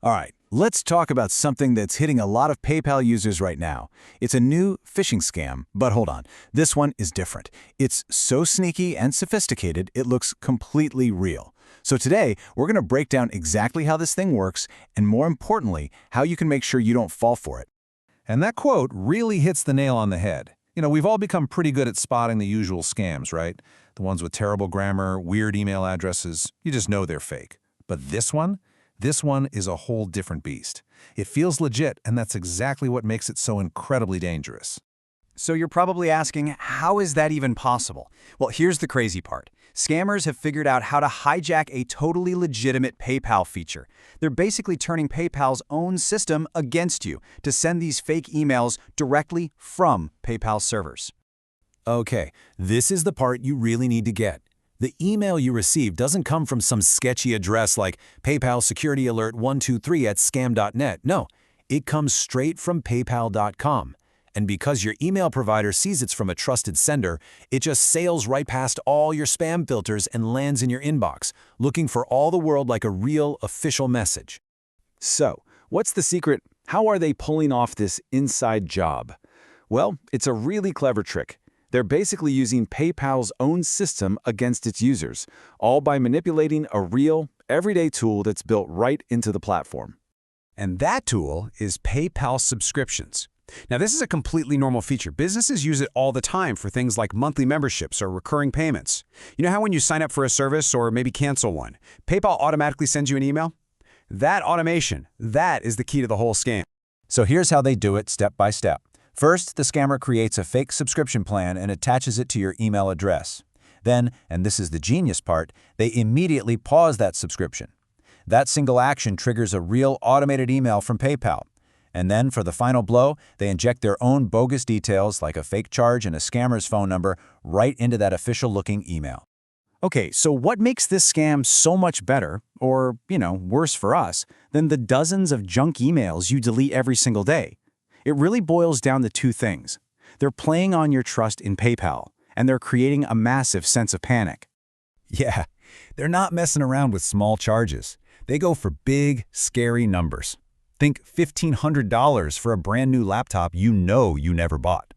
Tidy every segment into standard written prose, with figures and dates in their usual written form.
All right, let's talk about something that's hitting a lot of PayPal users right now. It's a new phishing scam, but hold on, this one is different. It's so sneaky and sophisticated, it looks completely real. So today, we're going to break down exactly how this thing works, and more importantly, how you can make sure you don't fall for it. And that quote really hits the nail on the head. We've all become pretty good at spotting the usual scams, right? The ones with terrible grammar, weird email addresses, you just know they're fake. But this one is a whole different beast. It feels legit, and that's exactly what makes it so incredibly dangerous. So you're probably asking, how is that even possible? Well, here's the crazy part. Scammers have figured out how to hijack a totally legitimate PayPal feature. They're basically turning PayPal's own system against you to send these fake emails directly from PayPal servers. Okay, this is the part you really need to get. The email you receive doesn't come from some sketchy address like PayPal Security Alert 123@scam.net. No, it comes straight from PayPal.com. And because your email provider sees it's from a trusted sender, it just sails right past all your spam filters and lands in your inbox, looking for all the world like a real official message. So, what's the secret? How are they pulling off this inside job? Well, it's a really clever trick. They're basically using PayPal's own system against its users, all by manipulating a real, everyday tool that's built right into the platform. And that tool is PayPal subscriptions. Now, this is a completely normal feature. Businesses use it all the time for things like monthly memberships or recurring payments. You know how when you sign up for a service or maybe cancel one, PayPal automatically sends you an email? That automation, that is the key to the whole scam. So here's how they do it step by step. First, the scammer creates a fake subscription plan and attaches it to your email address. Then, and this is the genius part, they immediately pause that subscription. That single action triggers a real automated email from PayPal. And then, for the final blow, they inject their own bogus details like a fake charge and a scammer's phone number right into that official-looking email. Okay, so what makes this scam so much better, or, worse for us, than the dozens of junk emails you delete every single day? It really boils down to two things. They're playing on your trust in PayPal, and they're creating a massive sense of panic. Yeah, they're not messing around with small charges. They go for big, scary numbers. Think $1,500 for a brand new laptop you know you never bought.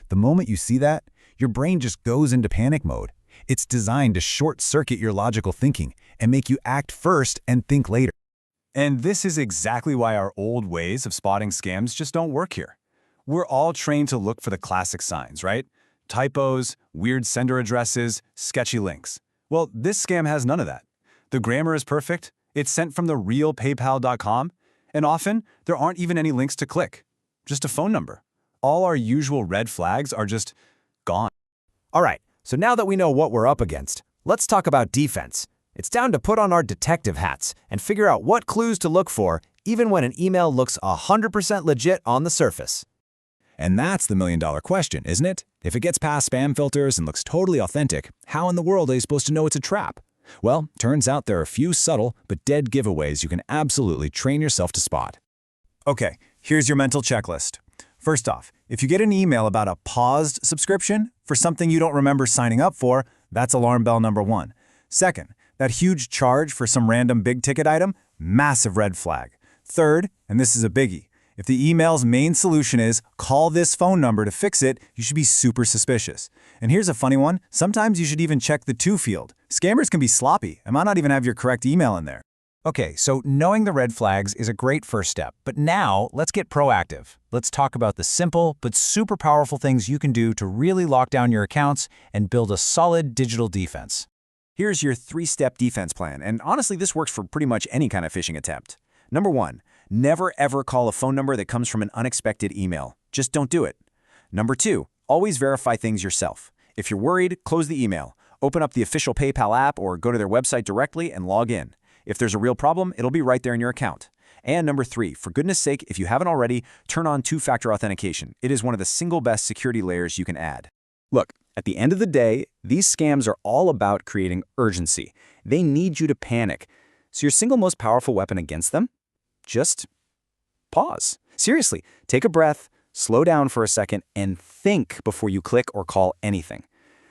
The moment you see that, your brain just goes into panic mode. It's designed to short-circuit your logical thinking and make you act first and think later. And this is exactly why our old ways of spotting scams just don't work here. We're all trained to look for the classic signs, right? Typos, weird sender addresses, sketchy links. Well, this scam has none of that. The grammar is perfect, it's sent from the real PayPal.com, and often, there aren't even any links to click. Just a phone number. All our usual red flags are just gone. All right, so now that we know what we're up against, let's talk about defense. It's time to put on our detective hats and figure out what clues to look for, even when an email looks 100% legit on the surface. And that's the million-dollar question, isn't it? If it gets past spam filters and looks totally authentic, how in the world are you supposed to know it's a trap? Well, turns out there are a few subtle but dead giveaways you can absolutely train yourself to spot. Okay, here's your mental checklist. First off, if you get an email about a paused subscription for something you don't remember signing up for, that's alarm bell number one. Second, that huge charge for some random big-ticket item, massive red flag. Third, and this is a biggie, if the email's main solution is, call this phone number to fix it, you should be super suspicious. And here's a funny one, sometimes you should even check the to field. Scammers can be sloppy and might not even have your correct email in there. Okay, so knowing the red flags is a great first step, but now let's get proactive. Let's talk about the simple but super powerful things you can do to really lock down your accounts and build a solid digital defense. Here's your 3-step defense plan, and honestly, this works for pretty much any kind of phishing attempt. Number 1, never ever call a phone number that comes from an unexpected email. Just don't do it. Number 2, always verify things yourself. If you're worried, close the email. Open up the official PayPal app or go to their website directly and log in. If there's a real problem, it'll be right there in your account. And number 3, for goodness sake, if you haven't already, turn on two-factor authentication. It is one of the single best security layers you can add. Look, at the end of the day, these scams are all about creating urgency. They need you to panic. So your single most powerful weapon against them? Just pause. Seriously, take a breath, slow down for a second, and think before you click or call anything.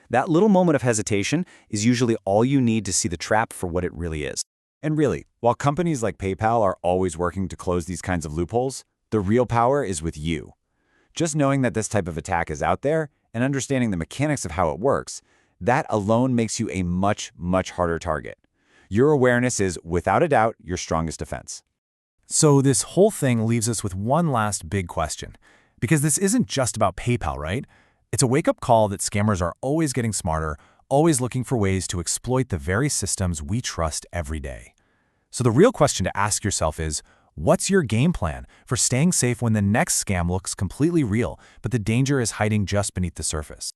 That little moment of hesitation is usually all you need to see the trap for what it really is. And really, while companies like PayPal are always working to close these kinds of loopholes, the real power is with you. Just knowing that this type of attack is out there and understanding the mechanics of how it works, that alone makes you a much, much harder target. Your awareness is, without a doubt, your strongest defense. So this whole thing leaves us with one last big question. Because this isn't just about PayPal, right? It's a wake-up call that scammers are always getting smarter, always looking for ways to exploit the very systems we trust every day. So the real question to ask yourself is, what's your game plan for staying safe when the next scam looks completely real, but the danger is hiding just beneath the surface?